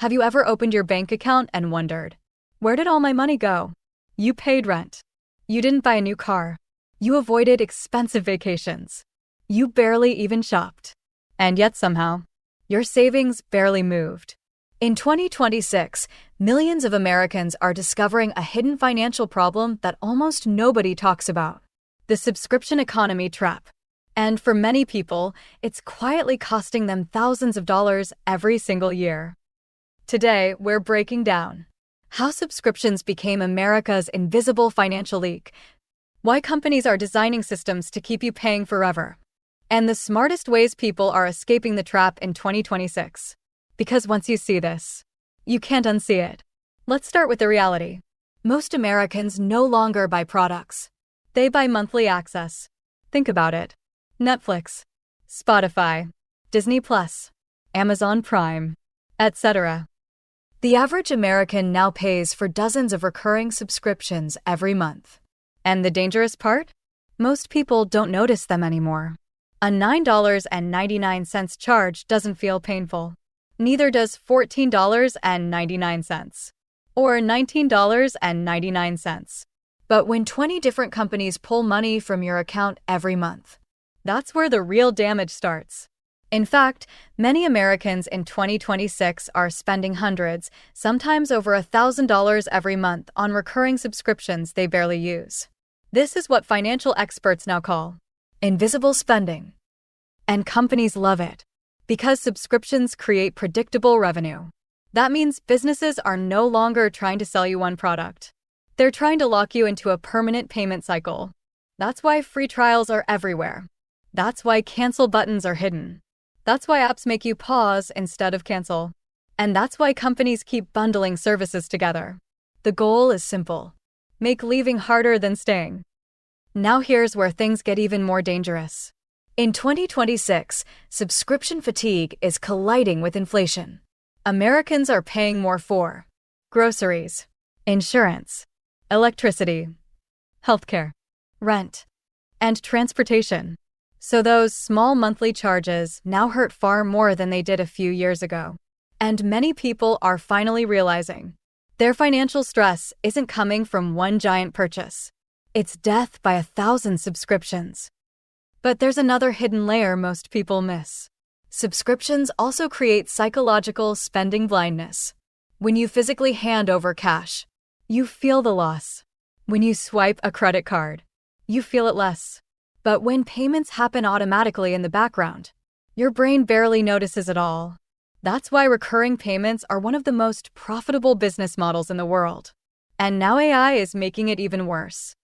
Have you ever opened your bank account and wondered, where did all my money go? You paid rent. You didn't buy a new car. You avoided expensive vacations. You barely even shopped. And yet somehow, your savings barely moved. In 2026, millions of Americans are discovering a hidden financial problem that almost nobody talks about: the subscription economy trap. And for many people, it's quietly costing them thousands of dollars every single year. Today, we're breaking down how subscriptions became America's invisible financial leak, why companies are designing systems to keep you paying forever, and the smartest ways people are escaping the trap in 2026. Because once you see this, you can't unsee it. Let's start with the reality. Most Americans no longer buy products. They buy monthly access. Think about it. Netflix, Spotify, Disney Plus, Amazon Prime, etc. The average American now pays for dozens of recurring subscriptions every month. And the dangerous part? Most people don't notice them anymore. A $9.99 charge doesn't feel painful. Neither does $14.99 or $19.99. But when 20 different companies pull money from your account every month, that's where the real damage starts. In fact, many Americans in 2026 are spending hundreds, sometimes over $1,000 every month on recurring subscriptions they barely use. This is what financial experts now call invisible spending. And companies love it, because subscriptions create predictable revenue. That means businesses are no longer trying to sell you one product. They're trying to lock you into a permanent payment cycle. That's why free trials are everywhere. That's why cancel buttons are hidden. That's why apps make you pause instead of cancel. And that's why companies keep bundling services together. The goal is simple: make leaving harder than staying. Now here's where things get even more dangerous. In 2026, subscription fatigue is colliding with inflation. Americans are paying more for groceries, insurance, electricity, healthcare, rent, and transportation. So those small monthly charges now hurt far more than they did a few years ago. And many people are finally realizing their financial stress isn't coming from one giant purchase. It's death by 1,000 subscriptions. But there's another hidden layer most people miss. Subscriptions also create psychological spending blindness. When you physically hand over cash, you feel the loss. When you swipe a credit card, you feel it less. But when payments happen automatically in the background, your brain barely notices it all. That's why recurring payments are one of the most profitable business models in the world. And now AI is making it even worse.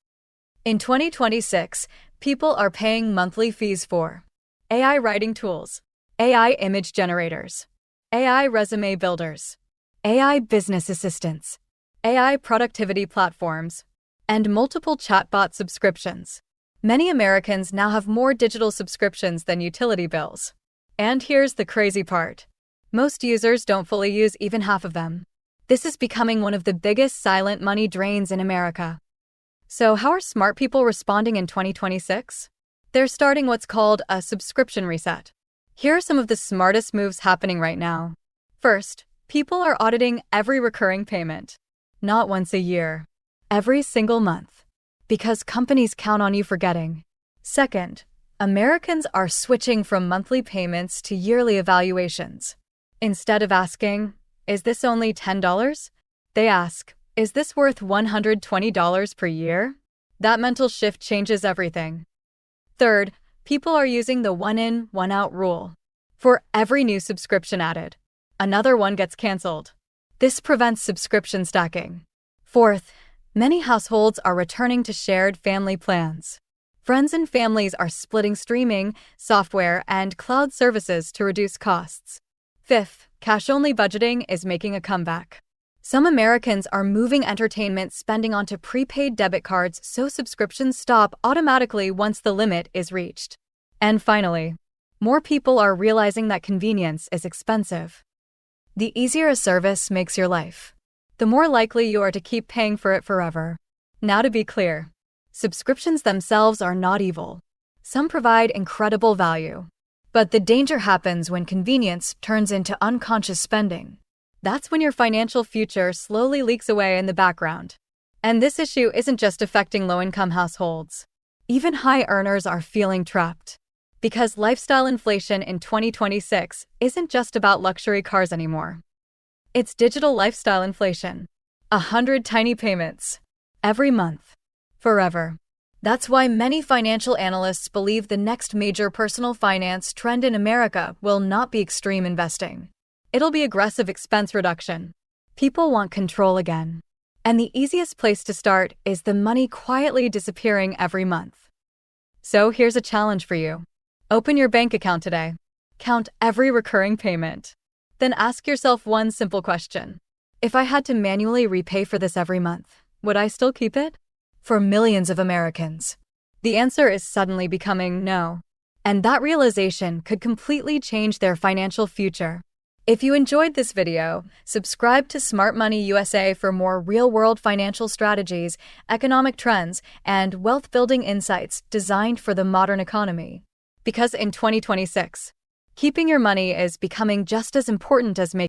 In 2026, people are paying monthly fees for AI writing tools, AI image generators, AI resume builders, AI business assistants, AI productivity platforms, and multiple chatbot subscriptions. Many Americans now have more digital subscriptions than utility bills. And here's the crazy part: most users don't fully use even half of them. This is becoming one of the biggest silent money drains in America. So how are smart people responding in 2026? They're starting what's called a subscription reset. Here are some of the smartest moves happening right now. First, people are auditing every recurring payment. Not once a year, every single month. Because companies count on you forgetting. Second, Americans are switching from monthly payments to yearly evaluations. Instead of asking, "Is this only $10?" they ask, "Is this worth $120 per year?" That mental shift changes everything. Third, people are using the one-in, one-out rule. For every new subscription added, another one gets canceled. This prevents subscription stacking. Fourth, many households are returning to shared family plans. Friends and families are splitting streaming, software, and cloud services to reduce costs. Fifth, cash-only budgeting is making a comeback. Some Americans are moving entertainment spending onto prepaid debit cards so subscriptions stop automatically once the limit is reached. And finally, more people are realizing that convenience is expensive. The easier a service makes your life, the more likely you are to keep paying for it forever. Now, to be clear, subscriptions themselves are not evil. Some provide incredible value. But the danger happens when convenience turns into unconscious spending. That's when your financial future slowly leaks away in the background. And this issue isn't just affecting low-income households. Even high earners are feeling trapped. Because lifestyle inflation in 2026 isn't just about luxury cars anymore. It's digital lifestyle inflation. 100 tiny payments. Every month. Forever. That's why many financial analysts believe the next major personal finance trend in America will not be extreme investing. It'll be aggressive expense reduction. People want control again. And the easiest place to start is the money quietly disappearing every month. So here's a challenge for you. Open your bank account today. Count every recurring payment. Then ask yourself one simple question. If I had to manually repay for this every month, would I still keep it? For millions of Americans, the answer is suddenly becoming no. And that realization could completely change their financial future. If you enjoyed this video, subscribe to Smart Money USA for more real-world financial strategies, economic trends, and wealth-building insights designed for the modern economy. Because in 2026, keeping your money is becoming just as important as making